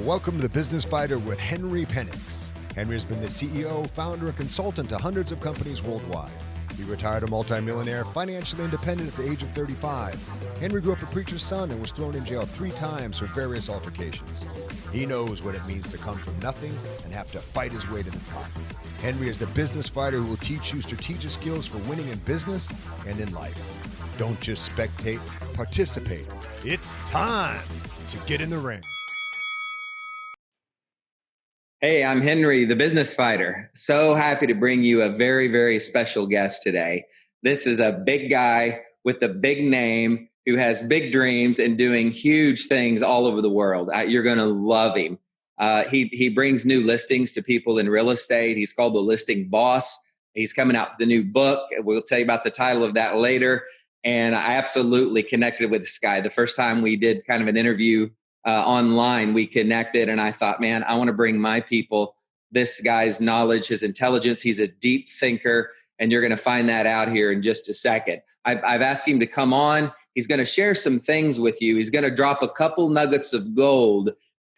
Welcome to The Business Fighter with Henry Penix. Henry has been the CEO, founder, and consultant to hundreds of companies worldwide. He retired a multimillionaire, financially independent at the age of 35. Henry grew up a preacher's son and was thrown in jail 3 times for various altercations. He knows what it means to come from nothing and have to fight his way to the top. Henry is the business fighter who will teach you strategic skills for winning in business and in life. Don't just spectate, participate. It's time to get in the ring. Hey, I'm Henry, the business fighter. So happy to bring you a very, very special guest today. This is a big guy with a big name who has big dreams and doing huge things all over the world. You're going to love him. He brings new listings to people in real estate. He's called the Listing Boss. He's coming out with a new book. We'll tell you about the title of that later. And I absolutely connected with this guy. The first time we did kind of an interview online, we connected, and I thought, man, I want to bring my people this guy's knowledge, his intelligence. He's a deep thinker, and you're going to find that out here in just a second. I've asked him to come on. He's going to share some things with you. He's going to drop a couple nuggets of gold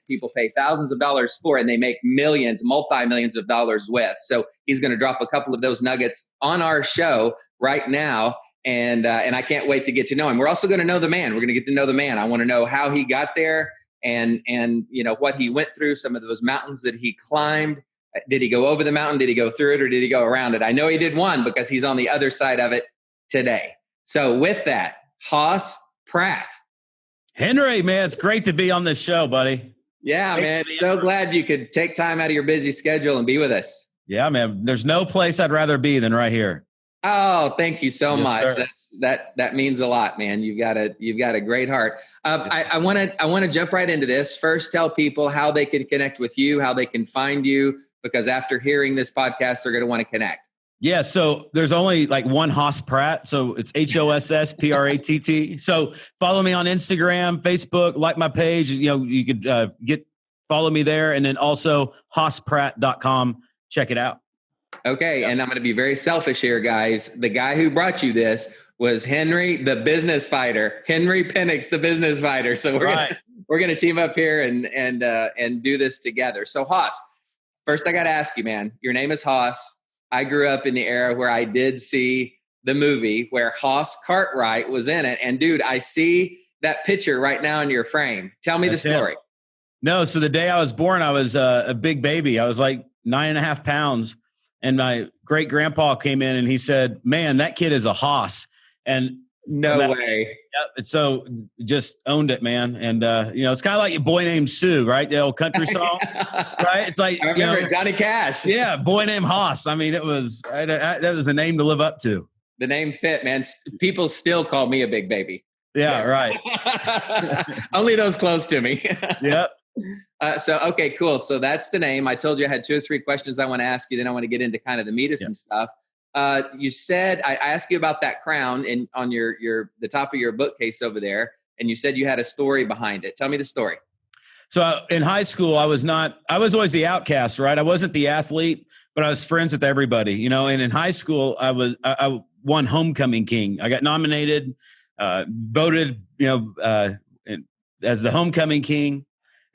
people pay thousands of dollars for, and they make millions, multi-millions of dollars with. So he's going to drop a couple of those nuggets on our show right now. And I can't wait to get to know him. We're also going to know the man. We're going to get to know the man. I want to know how he got there and you know what he went through, some of those mountains that he climbed. Did he go over the mountain? Did he go through it, or did he go around it? I know he did one because he's on the other side of it today. So with that, Hoss Pratt. Henry, man, it's great to be on this show, buddy. Yeah, man. So glad you could take time out of your busy schedule and be with us. Yeah, man. There's no place I'd rather be than right here. Oh, thank you so much. Sir. That means a lot, man. You've got a great heart. I want to jump right into this. First, tell people how they can connect with you, how they can find you, because after hearing this podcast, they're going to want to connect. Yeah, so there's only like one Hoss Pratt, so it's HOSSPRATT. So follow me on Instagram, Facebook, like my page. You know, you could follow me there, and then also hosspratt.com. Check it out. Okay, and I'm going to be very selfish here, guys. The guy who brought you this was Henry, the business fighter. Henry Penix, the business fighter. So we're gonna team up here and do this together. So Hoss, first I got to ask you, man. Your name is Hoss. I grew up in the era where I did see the movie where Hoss Cartwright was in it, and dude, I see that picture right now in your frame. Tell me the story. No, so the day I was born, I was a big baby. I was like 9.5 pounds. And my great grandpa came in and he said, "Man, that kid is a hoss." And no way. Yep. And so just owned it, man. And it's kind of like a Boy Named Sue, right? The old country song, right? It's like I remember Johnny Cash. Yeah, Boy Named Hoss. I mean, that was a name to live up to. The name fit, man. People still call me a big baby. Yeah, right. Only those close to me. Yep. Okay, cool. So that's the name. I told you I had 2 or 3 questions I want to ask you. Then I want to get into kind of the meat of some stuff. You said I asked you about that crown on the top of your bookcase over there, and you said you had a story behind it. Tell me the story. So in high school, I was always the outcast, right? I wasn't the athlete, but I was friends with everybody, you know. And in high school, I won homecoming king. I got nominated, voted, as the homecoming king.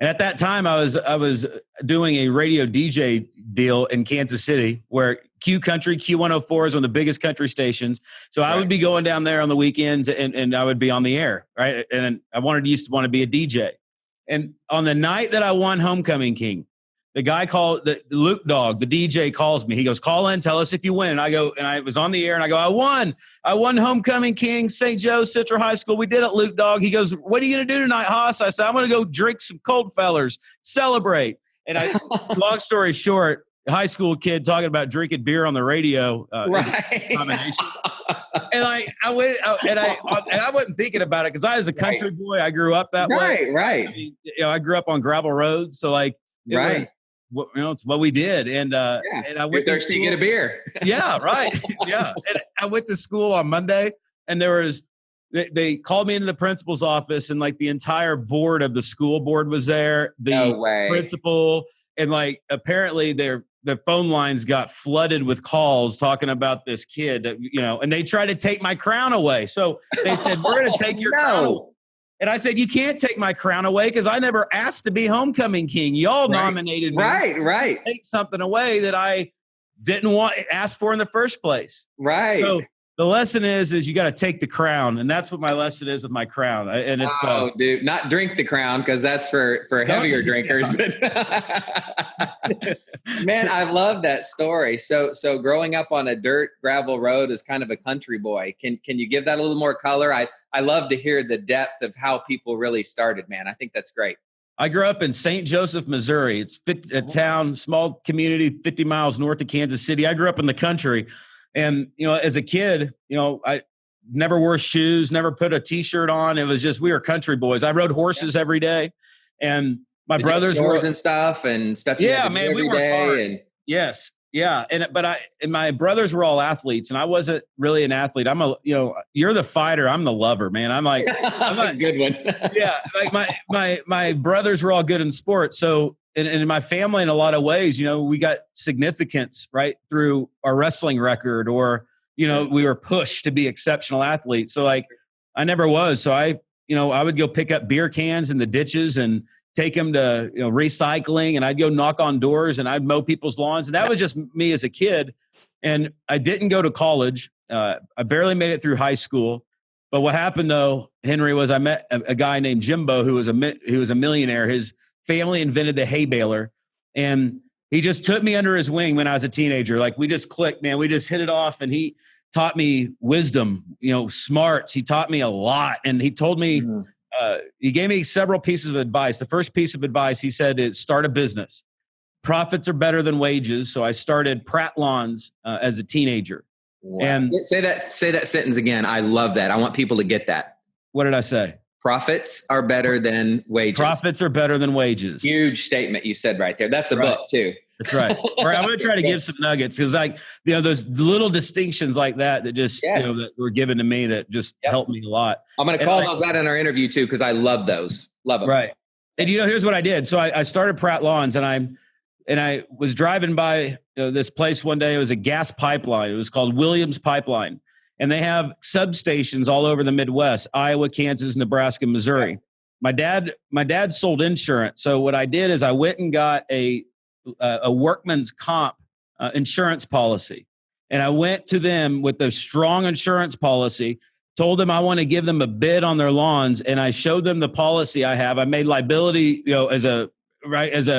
And at that time, I was doing a radio DJ deal in Kansas City, where Q Country, Q104 is one of the biggest country stations. So I would be going down there on the weekends, and I would be on the air, right? And I used to want to be a DJ. And on the night that I won Homecoming King, the guy the Luke Dog, the DJ, calls me. He goes, "Call in, tell us if you win." And I go, and I was on the air, and I go, I won Homecoming King, St. Joe Central High School. We did it, Luke Dog. He goes, "What are you going to do tonight, Hoss?" I said, "I'm going to go drink some cold fellers, celebrate." And long story short, high school kid talking about drinking beer on the radio. Right. Combination. And I went, and I wasn't thinking about it because I was a country boy. I grew up that way. Right. I mean, I grew up on gravel roads, so like, it's what we did. And and I went You're thirsty to get a beer. Yeah, right. Yeah. And I went to school on Monday, and they called me into the principal's office, and like the entire board of the school board was there. The principal, and like apparently the phone lines got flooded with calls talking about this kid, and they tried to take my crown away. So they said, "We're going to take your crown." And I said, you can't take my crown away because I never asked to be homecoming king. Y'all nominated me. Right. Take something away that I didn't ask for in the first place. Right. So the lesson is you got to take the crown. And that's what my lesson is with my crown. And it's, dude, not drink the crown, because that's for heavier drinkers. But man, I love that story. So growing up on a dirt gravel road as kind of a country boy, can you give that a little more color? I love to hear the depth of how people really started, man. I think that's great. I grew up in St. Joseph, Missouri. It's a town, small community, 50 miles north of Kansas City. I grew up in the country. And, as a kid, I never wore shoes, never put a T-shirt on. It was just, we were country boys. I rode horses every day. And my brothers were and stuff and stuff. Yeah, man, we worked hard. Yes. Yeah. And my brothers were all athletes, and I wasn't really an athlete. You're the fighter. I'm the lover, man. I'm like, I'm a good one. Yeah. Like my brothers were all good in sports. So in my family, in a lot of ways, we got significance right through our wrestling record, or, we were pushed to be exceptional athletes. So like I never was. So I would go pick up beer cans in the ditches and take them to recycling, and I'd go knock on doors and I'd mow people's lawns. And that was just me as a kid. And I didn't go to college. I barely made it through high school. But what happened though, Henry, was I met a guy named Jimbo who was a millionaire. His family invented the hay baler, and he just took me under his wing when I was a teenager. Like we just clicked, man. We just hit it off, and he taught me wisdom, smarts. He taught me a lot, and he told me. He gave me several pieces of advice. The first piece of advice he said is start a business. Profits are better than wages. So I started Pratt Lawns as a teenager. Wow. And say that sentence again. I love that. I want people to get that. What did I say? Profits are better than wages. Profits are better than wages. Huge statement you said right there. That's a book too. That's right. All right, I'm going to try to give some nuggets, because those little distinctions like that just, that were given to me that just helped me a lot. I'm going to call those out in our interview too, because I love those. Love them. Right. And here's what I did. So I started Pratt Lawns, and I was driving by this place one day. It was a gas pipeline. It was called Williams Pipeline. And they have substations all over the Midwest: Iowa, Kansas, Nebraska, Missouri. My dad sold insurance. So what I did is I went and got a workman's comp insurance policy. And I went to them with a strong insurance policy, told them I want to give them a bid on their lawns. And I showed them the policy I have. I made liability, as a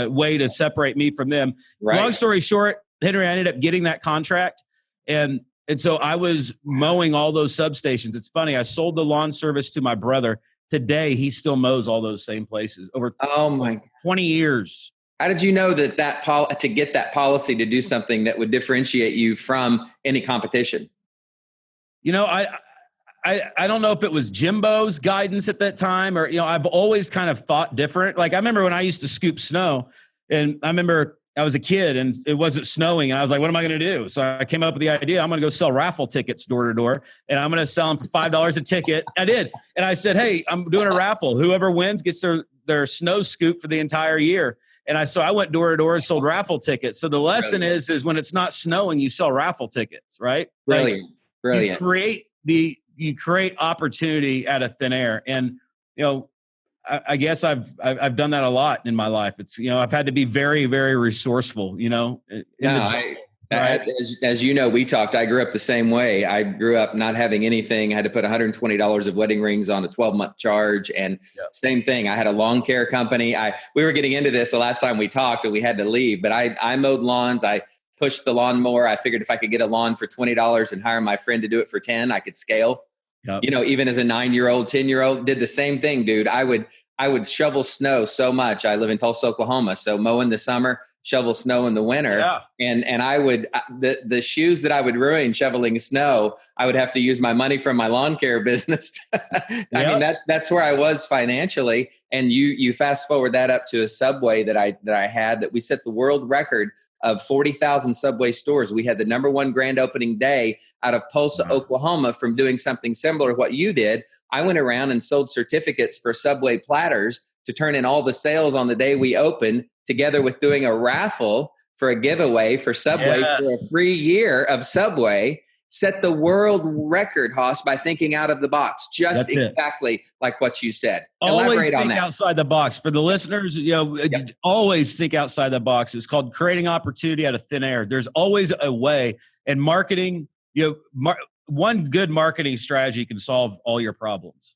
way to separate me from them. Right. Long story short, Henry, I ended up getting that contract. And so I was mowing all those substations. It's funny. I sold the lawn service to my brother. Today, he still mows all those same places over 20 years. How did you know to get that policy to do something that would differentiate you from any competition? I don't know if it was Jimbo's guidance at that time, or, I've always kind of thought different. Like I remember when I used to scoop snow, and I remember I was a kid and it wasn't snowing, and I was like, what am I going to do? So I came up with the idea, I'm going to go sell raffle tickets door to door, and I'm going to sell them for $5 a ticket. I did. And I said, hey, I'm doing a raffle. Whoever wins gets their snow scoop for the entire year. And I went door to door and sold raffle tickets. So the lesson is when it's not snowing, you sell raffle tickets, right? Brilliant. You create opportunity out of thin air. And, I guess I've done that a lot in my life. It's, I've had to be very, very resourceful, As you know, we talked, I grew up the same way. I grew up not having anything. I had to put $120 of wedding rings on a 12-month charge. And same thing. I had a lawn care company. We were getting into this the last time we talked, and we had to leave, but I mowed lawns. I pushed the lawnmower. I figured if I could get a lawn for $20 and hire my friend to do it for 10, I could scale. Yep. Even as a 9-year-old, 10-year-old, did the same thing, dude. I would shovel snow so much. I live in Tulsa, Oklahoma. So mow in the summer, shovel snow in the winter. Yeah. And I would, the shoes that I would ruin shoveling snow, I would have to use my money from my lawn care business. I mean, that's where I was financially. And you fast forward that up to a Subway that I had, that we set the world record of 40,000 Subway stores. We had the #1 grand opening day out of Tulsa, Oklahoma, from doing something similar to what you did. I went around and sold certificates for Subway platters to turn in all the sales on the day we opened, together with doing a raffle for a giveaway for Subway for a free year of Subway. set the world record, Hoss, by thinking out of the box. Just exactly like what you said. Always think outside the box. For the listeners, always think outside the box. It's called creating opportunity out of thin air. There's always a way. And marketing, one good marketing strategy can solve all your problems.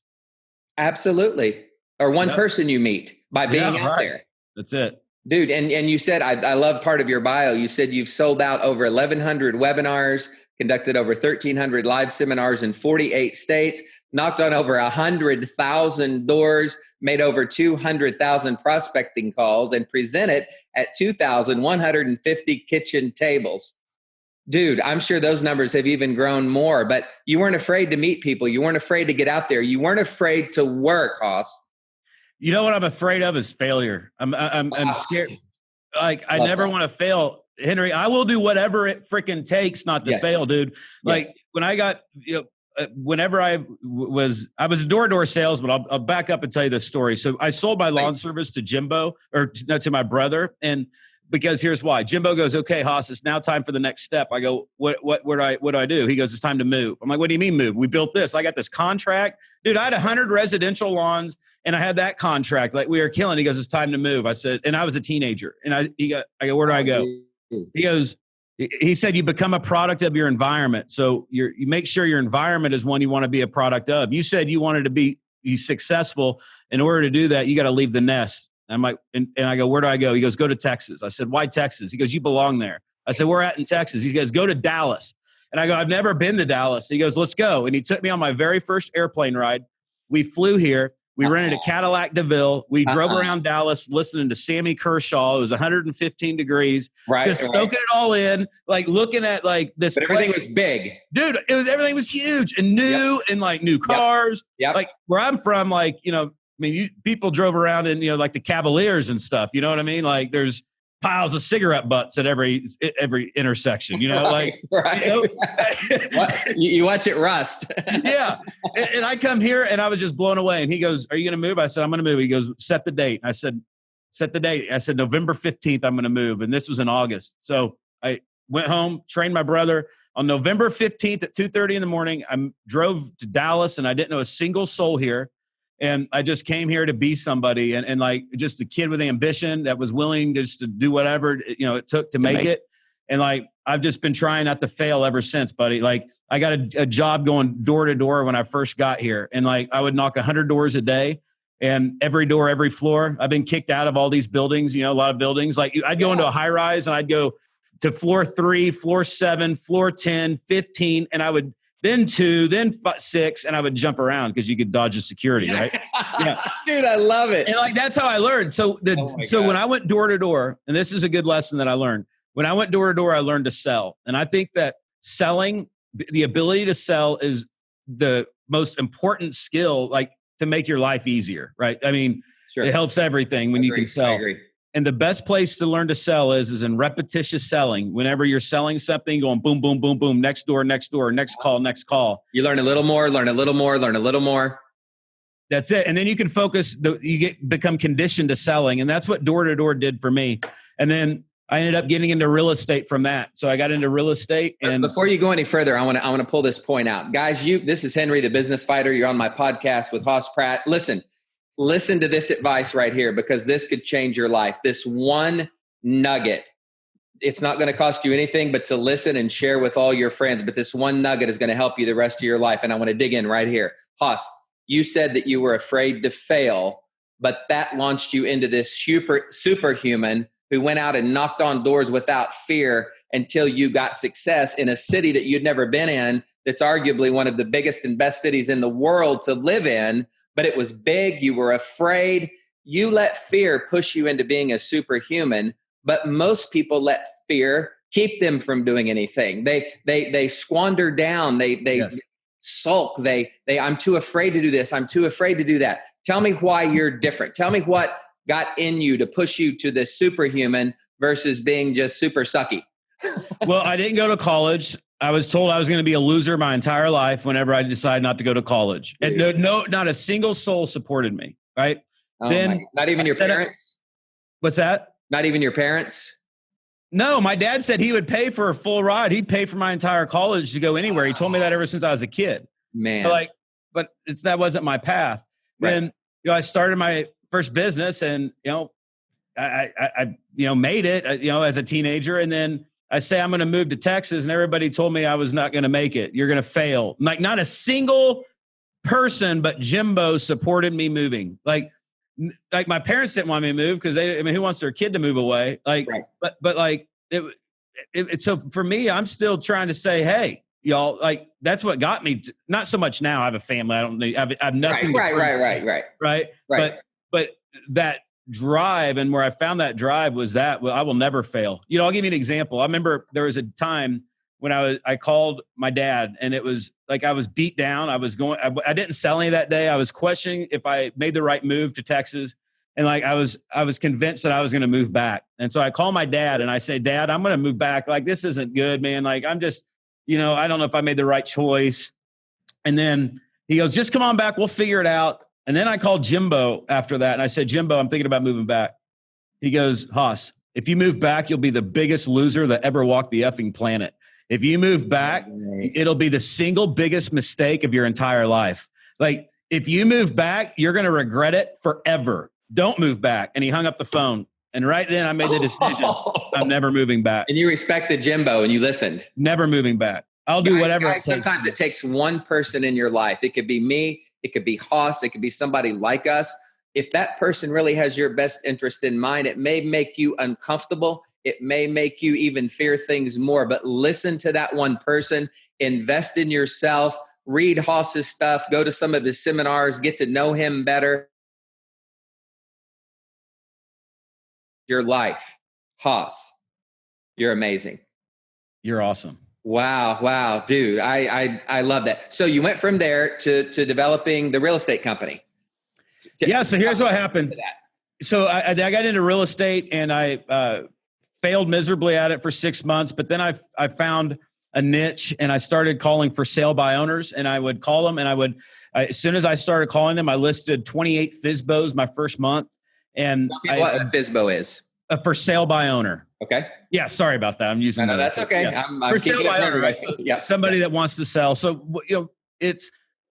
Absolutely. Or one person you meet by being out there. That's it. Dude, and you said, I love part of your bio. You said you've sold out over 1,100 webinars, conducted over 1,300 live seminars in 48 states, knocked on over 100,000 doors, made over 200,000 prospecting calls, and presented at 2,150 kitchen tables. Dude, I'm sure those numbers have even grown more, but you weren't afraid to meet people. You weren't afraid to get out there. You weren't afraid to work, Hoss. You know what I'm afraid of is failure. I'm scared. Like, I never want to fail. Henry, I will do whatever it freaking takes not to fail, dude. Like when I got, whenever I was a door-to-door sales, but I'll back up and tell you this story. So I sold my lawn service to Jimbo, to my brother. And because here's why. Jimbo goes, okay, Hoss, it's now time for the next step. I go, what do I do? He goes, it's time to move. I'm like, what do you mean move? We built this. I got this contract. Dude, I had 100 residential lawns and I had that contract. Like, we were killing. He goes, it's time to move. I said, and I was a teenager. And I go, where do I go? He said, you become a product of your environment. So you make sure your environment is one you want to be a product of. You said you wanted to be successful. In order to do that, you got to leave the nest. I'm like, and I go, where do I go? He goes, go to Texas. I said, why Texas? He goes, you belong there. I said, we're at in Texas. He goes, go to Dallas. And I go, I've never been to Dallas. He goes, let's go. And he took me on my very first airplane ride. We flew here. We rented a Cadillac DeVille. We drove around Dallas listening to Sammy Kershaw. It was 115 degrees. Just soaking it all in, like looking at like this. But everything was big. Dude, everything was huge and new and like new cars. Like where I'm from, like, people drove around in, like the Cavaliers and stuff. You know what I mean? Like there's piles of cigarette butts at every intersection, you watch it rust. Yeah. And I come here and I was just blown away. And he goes, are you going to move? I said, I'm going to move. He goes, set the date. I said, set the date. I said, November 15th, I'm going to move. And this was in August. So I went home, trained my brother on November 15th at 2:30 in the morning. I drove to Dallas and I didn't know a single soul here. And I just came here to be somebody and like just a kid with ambition that was willing just to do whatever, it took to make it. And like, I've just been trying not to fail ever since, buddy. Like I got a job going door to door when I first got here. And like, I would knock 100 doors a day and every door, every floor. I've been kicked out of all these buildings, a lot of buildings. Like I'd go into a high rise and I'd go to floor 3, floor 7, floor 10, 15. And I would, then 2, then 6, and I would jump around because you could dodge the security, right? Yeah, dude, I love it. And like that's how I learned. So when I went door to door, and this is a good lesson that I learned. When I went door to door, I learned to sell, and I think that selling, the ability to sell, is the most important skill, like to make your life easier, right? I mean, it helps everything when you can sell. I agree. And the best place to learn to sell is in repetitious selling. Whenever you're selling something, going boom, boom, boom, boom, next door, next call, next call. You learn a little more, learn a little more, learn a little more. That's it. And then you can focus, become conditioned to selling. And that's what door to door did for me. And then I ended up getting into real estate from that. So I got into real estate. And before you go any further, I want to pull this point out. Guys, this is Henry, the business fighter. You're on my podcast with Hoss Pratt. Listen to this advice right here, because this could change your life. This one nugget. It's not going to cost you anything but to listen and share with all your friends. But this one nugget is going to help you the rest of your life. And I want to dig in right here. Hoss, you said that you were afraid to fail, but that launched you into this superhuman who went out and knocked on doors without fear until you got success in a city that you'd never been in. That's arguably one of the biggest and best cities in the world to live in. But it was big. You were afraid. You let fear push you into being a superhuman. But most people let fear keep them from doing anything. They squander down. They sulk. I'm too afraid to do this. I'm too afraid to do that. Tell me why you're different. Tell me what got in you to push you to this superhuman versus being just super sucky. Well, I didn't go to college. I was told I was going to be a loser my entire life whenever I decided not to go to college. And not a single soul supported me, right? Not even your parents? What's that? Not even your parents? No, my dad said he would pay for a full ride. He'd pay for my entire college to go anywhere. He told me that ever since I was a kid. Man. But that wasn't my path. Right. Then, I started my first business and, I made it, as a teenager. And then I say, I'm going to move to Texas, and everybody told me I was not going to make it. You're going to fail. Like, not a single person but Jimbo supported me moving. Like my parents didn't want me to move because who wants their kid to move away? Like, right. but like so for me, I'm still trying to say, hey, y'all, like, that's what got me. Not so much now. I have a family. I don't need. I have nothing. Right. But that drive, and where I found that drive was that I will never fail. I'll give you an example. I remember there was a time when I called my dad, and it was like I was beat down. I didn't sell any that day. I was questioning if I made the right move to Texas. And like, I was convinced that I was going to move back. And so I called my dad and I say, Dad, I'm going to move back. Like, this isn't good, man. Like, I'm just, I don't know if I made the right choice. And then he goes, just come on back. We'll figure it out. And then I called Jimbo after that. And I said, Jimbo, I'm thinking about moving back. He goes, Hoss, if you move back, you'll be the biggest loser that ever walked the effing planet. If you move back, it'll be the single biggest mistake of your entire life. Like, if you move back, you're going to regret it forever. Don't move back. And he hung up the phone. And right then I made the decision. I'm never moving back. And you respected Jimbo and you listened. Never moving back. I'll do whatever. Guys, sometimes it takes one person in your life. It could be me. It could be Hoss. It could be somebody like us. If that person really has your best interest in mind, it may make you uncomfortable. It may make you even fear things more, but listen to that one person, invest in yourself, read Hoss's stuff, go to some of his seminars, get to know him better. Your life. Hoss, you're amazing. You're awesome. Wow. Dude, I love that. So you went from there to developing the real estate company. So here's what happened. So I got into real estate and I failed miserably at it for 6 months, but then I found a niche and I started calling for sale by owners, and I would call them, and as soon as I started calling them, I listed 28 FSBOs my first month. And what a FSBO is? For sale by owner. Okay. Yeah. Sorry about that. I'm using no, that's okay. Yeah. I'm for sale by owner, right? So somebody that wants to sell. So,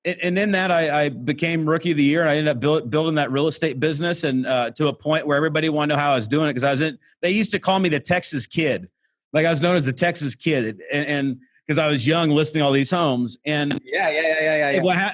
and in that I became rookie of the year, and I ended up building that real estate business, and to a point where everybody wanted to know how I was doing it. Cause they used to call me the Texas kid. Like, I was known as the Texas kid, and because I was young listing all these homes. And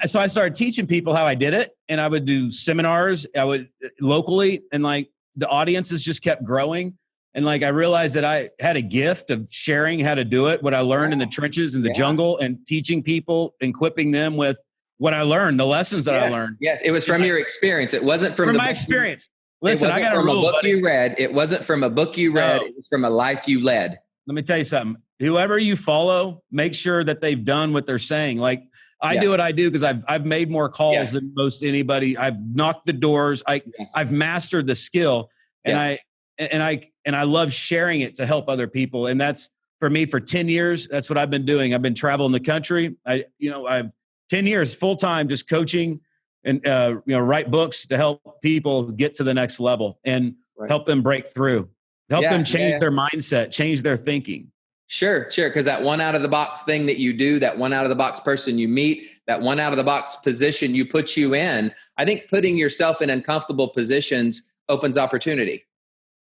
so I started teaching people how I did it, and I would do seminars. I would locally, and like the audiences just kept growing. And like, I realized that I had a gift of sharing how to do it, what I learned in the trenches, in the jungle, and teaching people and equipping them with what I learned, the lessons that I learned. Yes, it was from your experience. It wasn't from my experience. Listen, I got a rule, book you read. It wasn't from a book you read. It was from a life you led. Let me tell you something. Whoever you follow, make sure that they've done what they're saying. Like, I do what I do because I've made more calls than most anybody. I've knocked the doors. I've mastered the skill, and I love sharing it to help other people. And that's, for me, for 10 years, that's what I've been doing. I've been traveling the country. I've 10 years full time just coaching and write books to help people get to the next level and help them break through, help them change their mindset, change their thinking. Sure. Because that one out of the box thing that you do, that one out of the box person you meet, that one out of the box position you put you in, I think putting yourself in uncomfortable positions opens opportunity.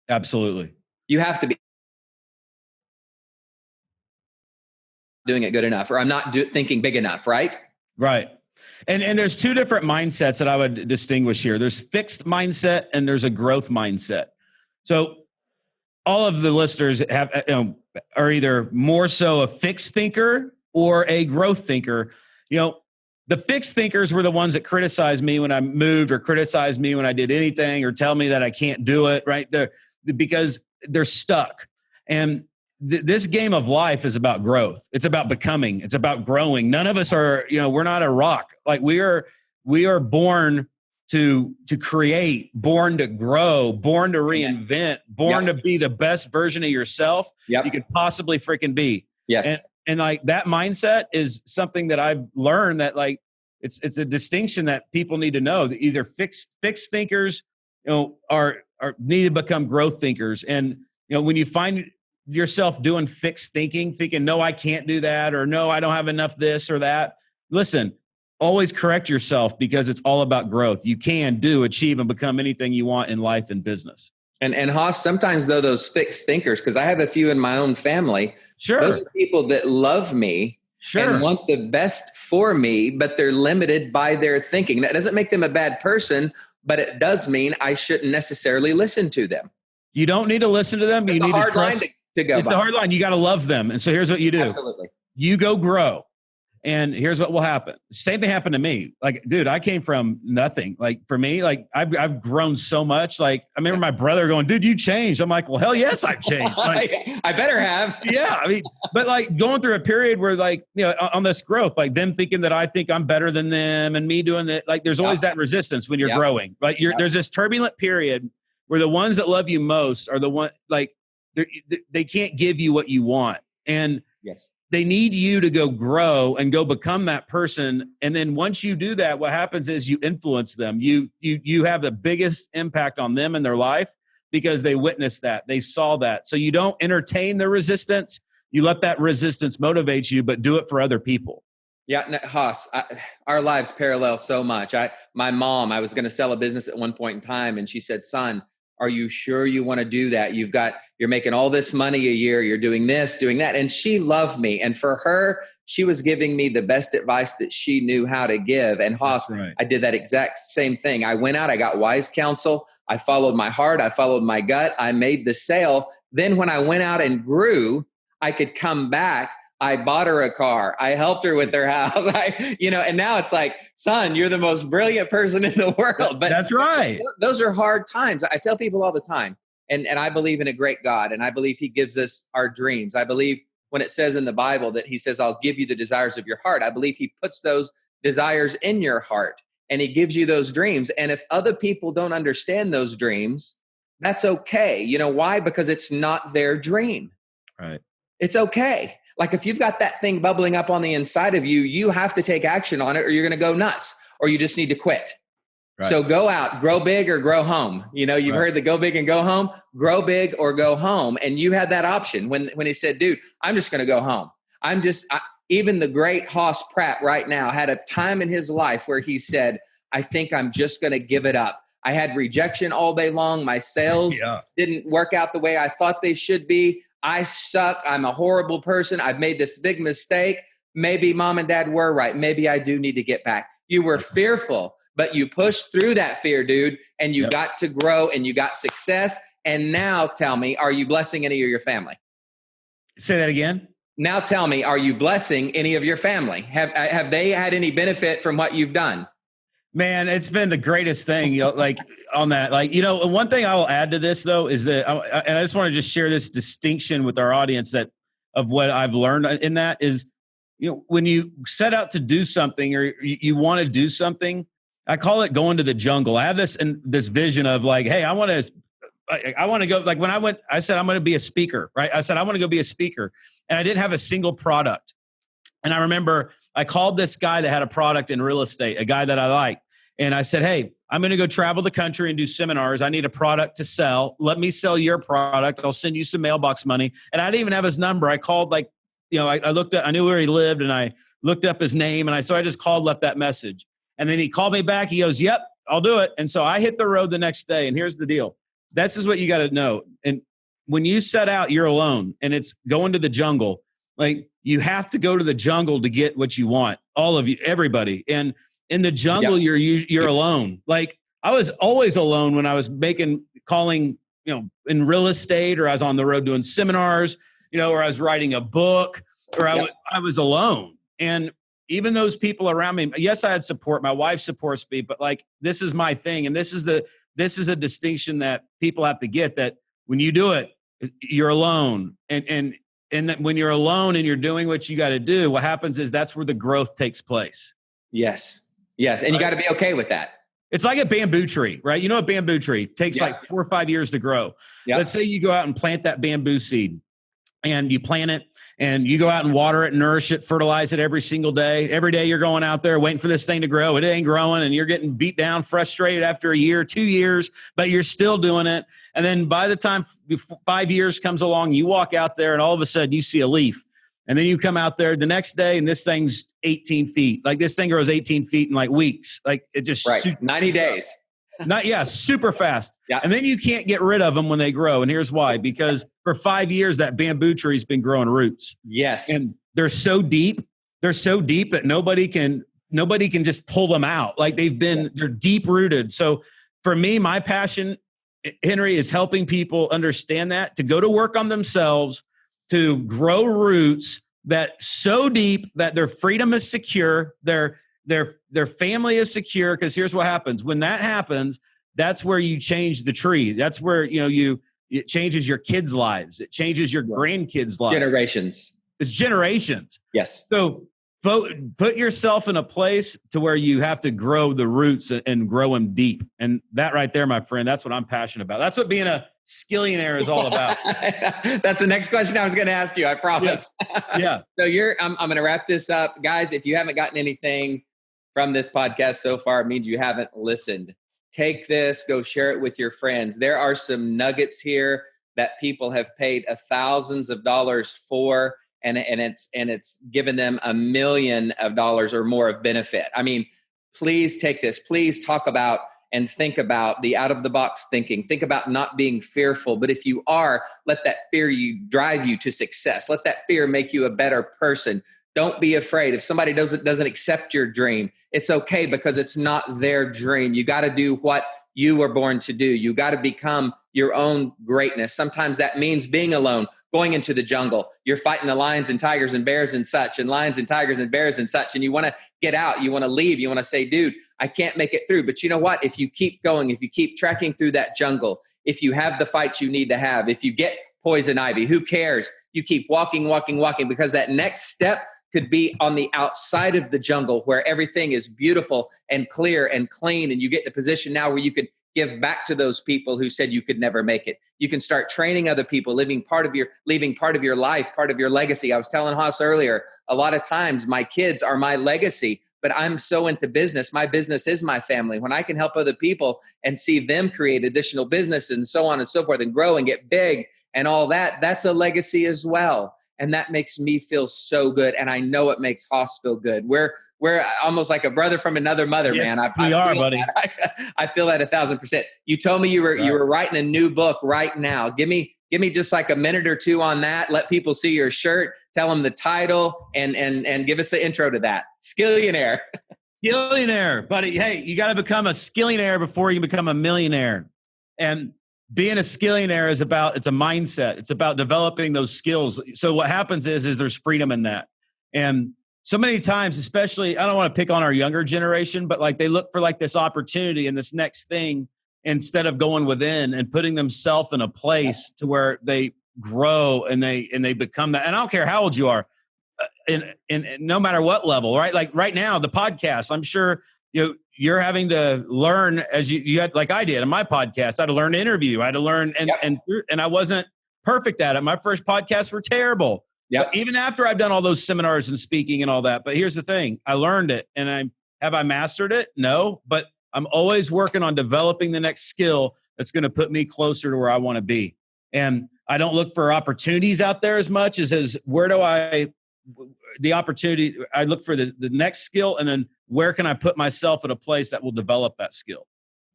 Absolutely. You have to be doing it good enough, or I'm not thinking big enough, right? Right. And there's two different mindsets that I would distinguish here. There's fixed mindset and there's a growth mindset. So all of the listeners are either more so a fixed thinker or a growth thinker. The fixed thinkers were the ones that criticized me when I moved, or criticized me when I did anything, or tell me that I can't do it, right? Because they're stuck. And this game of life is about growth. It's about becoming. It's about growing. None of us are, we're not a rock. Like, we are born to create, born to grow, born to reinvent, born to be the best version of yourself you could possibly freaking be. Yes. And like, that mindset is something that I've learned, that like, it's a distinction that people need to know, that either fixed thinkers, are need to become growth thinkers. And, when you find yourself doing fixed thinking, no, I can't do that, or no, I don't have enough this or that. Listen, always correct yourself, because it's all about growth. You can do, achieve, and become anything you want in life and business. And Hoss, sometimes though, those fixed thinkers, because I have a few in my own family, Sure, those are people that love me and want the best for me, but they're limited by their thinking. That doesn't make them a bad person, but it does mean I shouldn't necessarily listen to them. You don't need to listen to them. It's you need a hard to trust. line to go It's by. a hard line. You got to love them. And so here's what you do. Absolutely. You go grow. And here's what will happen. Same thing happened to me. Like, dude, I came from nothing. Like, for me, like I've grown so much. Like, I remember my brother going, dude, you changed. I'm like, well, hell yes, I've changed. Like, I better have. Yeah. I mean, but like going through a period where, like, you know, on this growth, like them thinking that I think I'm better than them and me doing that. Like, there's always that resistance when you're growing. Like, there's this turbulent period where the ones that love you most are the one, like, they can't give you what you want. And they need you to go grow and go become that person. And then once you do that, what happens is you influence them. You have the biggest impact on them in their life because they witnessed that. They saw that. So you don't entertain the resistance. You let that resistance motivate you, but do it for other people. Yeah, Hoss, our lives parallel so much. My mom, I was going to sell a business at one point in time, and she said, son, are you sure you want to do that? You're making all this money a year. You're doing this, doing that. And she loved me. And for her, she was giving me the best advice that she knew how to give. And Hoss, I did that exact same thing. I went out, I got wise counsel. I followed my heart. I followed my gut. I made the sale. Then when I went out and grew, I could come back. I bought her a car. I helped her with their house. And now it's like, son, you're the most brilliant person in the world. But that's right. Those are hard times. I tell people all the time, and I believe in a great God, and I believe he gives us our dreams. I believe when it says in the Bible that he says, I'll give you the desires of your heart. I believe he puts those desires in your heart and he gives you those dreams. And if other people don't understand those dreams, that's okay. You know why? Because it's not their dream. Right. It's okay. Like if you've got that thing bubbling up on the inside of you, you have to take action on it or you're going to go nuts or you just need to quit. Right. So go out, grow big or grow home. You've heard the go big and go home, grow big or go home. And you had that option when he said, dude, I'm just going to go home. Even the great Hoss Pratt right now had a time in his life where he said, I think I'm just going to give it up. I had rejection all day long. My sales didn't work out the way I thought they should be. I suck. I'm a horrible person. I've made this big mistake. Maybe mom and dad were right. Maybe I do need to get back. You were fearful, but you pushed through that fear, dude, and you got to grow and you got success. And now tell me, are you blessing any of your family? Say that again. Now tell me, are you blessing any of your family? Have they had any benefit from what you've done? Man, it's been the greatest thing, like on that. Like, one thing I will add to this, though, is that, and I just want to just share this distinction with our audience of what I've learned in that is, when you set out to do something or you want to do something, I call it going to the jungle. I have this vision of like, hey, I want to go. Like when I said, I'm going to be a speaker, right? I said, I want to go be a speaker. And I didn't have a single product. And I remember I called this guy that had a product in real estate, a guy that I liked. And I said, hey, I'm going to go travel the country and do seminars. I need a product to sell. Let me sell your product. I'll send you some mailbox money. And I didn't even have his number. I called I looked up, I knew where he lived and I looked up his name. And I just called, left that message. And then he called me back. He goes, yep, I'll do it. And so I hit the road the next day. And here's the deal. This is what you got to know. And when you set out, you're alone and it's going to the jungle. Like you have to go to the jungle to get what you want. All of you, everybody. And in the jungle, you're alone. Like I was always alone when I was calling, in real estate, or I was on the road doing seminars, or I was writing a book, or I was alone. And even those people around me, yes, I had support. My wife supports me, but like this is my thing, and this is a distinction that people have to get. That when you do it, you're alone, and that when you're alone and you're doing what you got to do, what happens is that's where the growth takes place. Yes. Yes. And you got to be okay with that. It's like a bamboo tree, right? A bamboo tree takes like 4 or 5 years to grow. Let's say you go out and plant that bamboo seed and you plant it and you go out and water it, nourish it, fertilize it every single day. Every day you're going out there waiting for this thing to grow. It ain't growing, and you're getting beat down, frustrated after a year, 2 years, but you're still doing it. And then by the time 5 years comes along, you walk out there and all of a sudden you see a leaf. And then you come out there the next day and this thing's 18 feet. Like this thing grows 18 feet in like weeks. Like it just 90 days. Super fast. Yeah. And then you can't get rid of them when they grow. And here's why, because for 5 years, that bamboo tree's been growing roots. Yes. And they're so deep that nobody can just pull them out. Like they're deep rooted. So for me, my passion, Henry, is helping people understand that, to go to work on themselves, to grow roots that so deep that their freedom is secure, their family is secure. Because here's what happens. When that happens, that's where you change the tree. That's where, it changes your kids' lives. It changes your grandkids' lives. Generations. It's generations. Yes. So put yourself in a place to where you have to grow the roots and grow them deep. And that right there, my friend, that's what I'm passionate about. That's what being a skillionaire is all about. That's the next question I was going to ask you. I promise. Yeah. So I'm going to wrap this up. Guys, if you haven't gotten anything from this podcast so far, it means you haven't listened. Take this, go share it with your friends. There are some nuggets here that people have paid thousands of dollars for, and it's given them $1 million or more of benefit. I mean, please take this. Please talk about and think about the out-of-the-box thinking. Think about not being fearful. But if you are, let that fear drive you to success. Let that fear make you a better person. Don't be afraid. If somebody doesn't accept your dream, it's okay, because it's not their dream. You got to do what you were born to do. You got to become your own greatness. Sometimes that means being alone, going into the jungle. You're fighting the lions and tigers and bears and such, and lions and tigers and bears and such. And you want to get out. You want to leave. You want to say, dude, I can't make it through. But you know what? If you keep going, if you keep trekking through that jungle, if you have the fights you need to have, if you get poison ivy, who cares? You keep walking, because that next step could be on the outside of the jungle where everything is beautiful and clear and clean. And you get in a position now where you could give back to those people who said you could never make it. You can start training other people, leaving part of your life, part of your legacy. I was telling Hoss earlier, a lot of times my kids are my legacy, but I'm so into business. My business is my family. When I can help other people and see them create additional business and so on and so forth and grow and get big and all that, that's a legacy as well. And that makes me feel so good. And I know it makes Hoss feel good. We're almost like a brother from another mother, yes, man. We are, buddy. I feel that 1,000%. You told me you were writing a new book right now. Give me just like a minute or two on that. Let people see your shirt. Tell them the title and give us the intro to that. Skillionaire. Skillionaire, buddy. Hey, you got to become a skillionaire before you become a millionaire. And being a skillionaire it's a mindset. It's about developing those skills. So what happens is there's freedom in that. And so many times, especially, I don't want to pick on our younger generation, but like they look for like this opportunity and this next thing instead of going within and putting themselves in a place to where they grow and they become that. And I don't care how old you are, in no matter what level, right? Like right now, the podcast, I'm sure you're having to learn as you had, like I did in my podcast. I had to learn to interview. I had to learn, and I wasn't perfect at it. My first podcasts were terrible. Yeah. Even after I've done all those seminars and speaking and all that. But here's the thing: I learned it, and have I mastered it? No, but I'm always working on developing the next skill that's going to put me closer to where I want to be. And I don't look for opportunities out there as much as where do the opportunity. I look for the next skill, and then where can I put myself at a place that will develop that skill?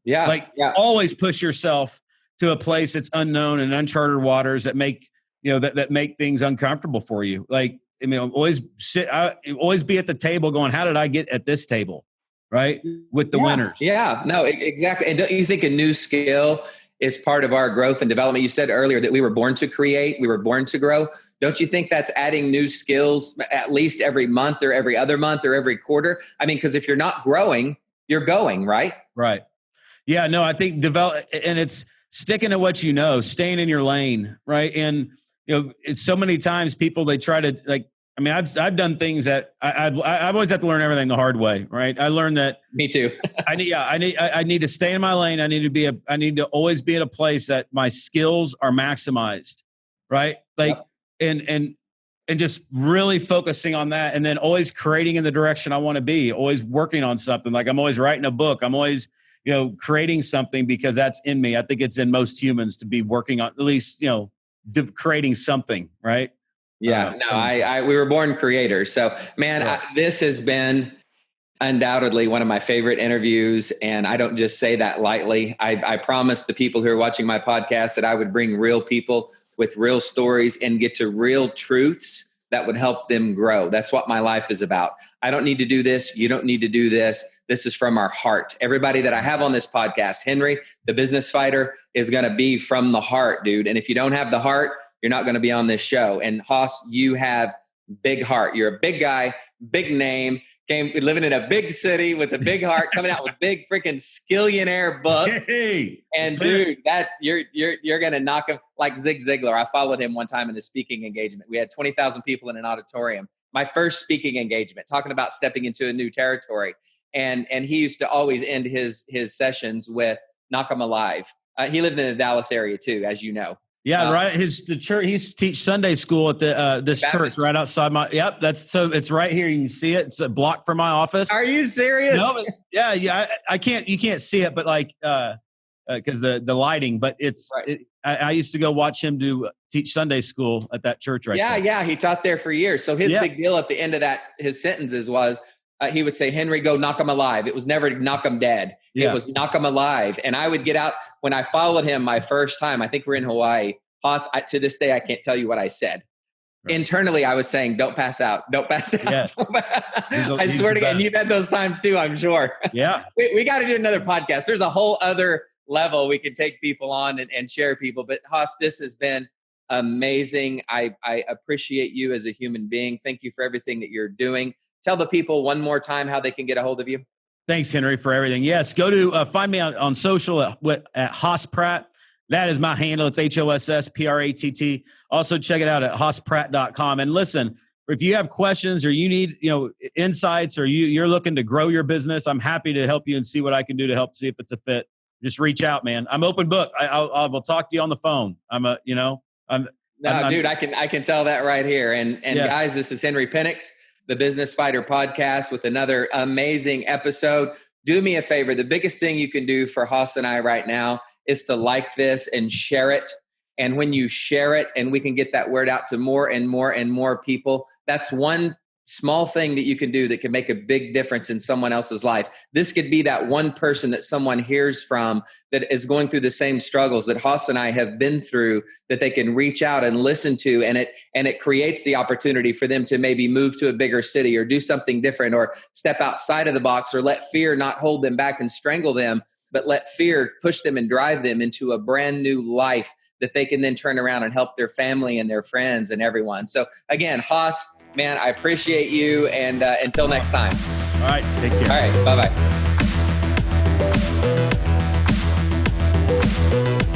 Yeah. Always push yourself to a place that's unknown and uncharted waters that make, that make things uncomfortable for you. Like, I mean, always be at the table going, how did I get at this table? Right. With the winners. Yeah, no, exactly. And don't you think a new skill is part of our growth and development? You said earlier that we were born to create, we were born to grow. Don't you think that's adding new skills at least every month or every other month or every quarter? I mean, because if you're not growing, you're going, right? Right. Yeah, no, I think and it's sticking to what you know, staying in your lane, right? And, it's so many times people, they try to I've done things that I've always had to learn everything the hard way, right? I learned that. Me too. I need to stay in my lane. I need to always be at a place that my skills are maximized, right? Like, and and just really focusing on that, and then always creating in the direction I want to be, always working on something. Like I'm always writing a book. I'm always, creating something because that's in me. I think it's in most humans to be working on at least, creating something, right? Yeah, we were born creators. So man, right. This has been undoubtedly one of my favorite interviews. And I don't just say that lightly. I promised the people who are watching my podcast that I would bring real people with real stories and get to real truths that would help them grow. That's what my life is about. I don't need to do this. You don't need to do this. This is from our heart. Everybody that I have on this podcast, Henry, the business fighter, is going to be from the heart, dude. And if you don't have the heart, you're not going to be on this show. And Hoss, you have big heart. You're a big guy, big name, living in a big city with a big heart, coming out with big freaking skillionaire book. Hey, and dude, that you're gonna knock him like Zig Ziglar. I followed him one time in a speaking engagement. We had 20,000 people in an auditorium. My first speaking engagement, talking about stepping into a new territory. And he used to always end his sessions with "knock 'em alive." He lived in the Dallas area too, as you know. Yeah, right. The church. He used to teach Sunday school at this church right outside my. Yep, it's right here. You can see it. It's a block from my office. Are you serious? No, but yeah. I can't. You can't see it, but like because the lighting. But it's. Right. I used to go watch him teach Sunday school at that church right there. Yeah. He taught there for years. So his big deal at the end of that, his sentences was. He would say, "Henry, go knock 'em alive." It was never knock 'em dead. Yeah. It was knock 'em alive. And I would get out when I followed him my first time. I think we're in Hawaii. Hoss, to this day, I can't tell you what I said. Right. Internally, I was saying, "Don't pass out. Don't pass out." Yes. I swear to God, and you've had those times too, I'm sure. Yeah. we got to do another podcast. There's a whole other level we can take people on and share people. But Hoss, this has been amazing. I appreciate you as a human being. Thank you for everything that you're doing. Tell the people one more time how they can get a hold of you. Thanks, Henry, for everything. Yes, go to find me on social at Hoss Pratt. That is my handle. It's HOSSPRATT. Also, check it out at hosspratt.com. And listen, if you have questions or you need insights or you're looking to grow your business, I'm happy to help you and see what I can do to help see if it's a fit. Just reach out, man. I'm open book. I will talk to you on the phone. Dude, I can tell that right here. And yes. Guys, this is Henry Penix, the Business Fighter Podcast, with another amazing episode. Do me a favor. The biggest thing you can do for Hoss and I right now is to like this and share it. And when you share it and we can get that word out to more and more and more people, that's one small thing that you can do that can make a big difference in someone else's life. This could be that one person that someone hears from that is going through the same struggles that Hoss and I have been through, that they can reach out and listen to, and it creates the opportunity for them to maybe move to a bigger city or do something different or step outside of the box, or let fear not hold them back and strangle them, but let fear push them and drive them into a brand new life that they can then turn around and help their family and their friends and everyone. So again, Hoss, man, I appreciate you. And until next time. All right. Take care. All right. Bye-bye.